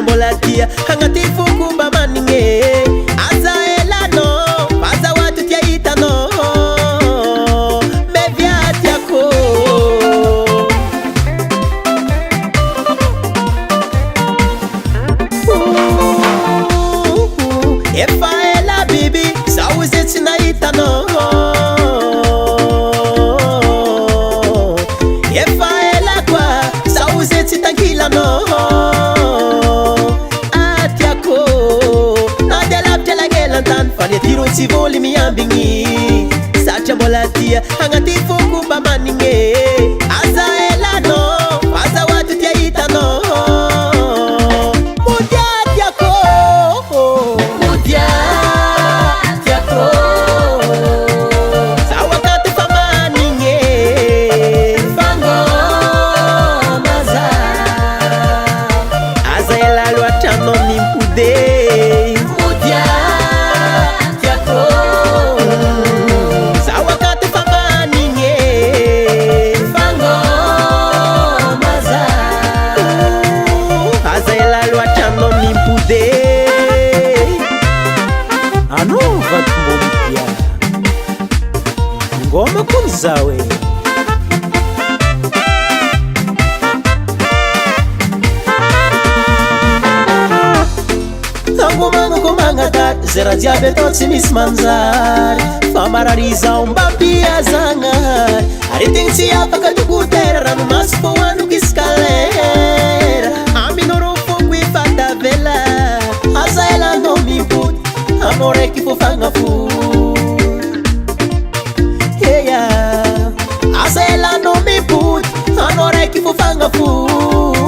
mbola tia hagnaty foko mba manigny aza elanao faza watu tia hitanao meviatiako efa ela bibi zaho ze tsy nahitanao efa ela koa zaho ze tsy tankilanao atiako na dia lavitra lagnelantany fa le tiro tsy voly miambigny satria mbola tia hagnaty foko mba manigny aza elanao aza watu tia hitanao modiatiako modiatiako zaho akaty fa manigny fangomaza aza ela loatra anao mimpode modiatiako zaho akaty fa manigny fangomaza aza ela loatra anao mimpode anova tombolia ngoma koa zaho e angomangomangata zay raha jiaby atao tsy misy manjary fa marary zao mba mpiazagnary ary tegny tsy afaka dokotera ranomasy fô androky iskalera aminoro foko ifatavela aza elanao mimpody anao raiky fô fagnafody eya aza elanao mimpody anao raiky fô fagnafody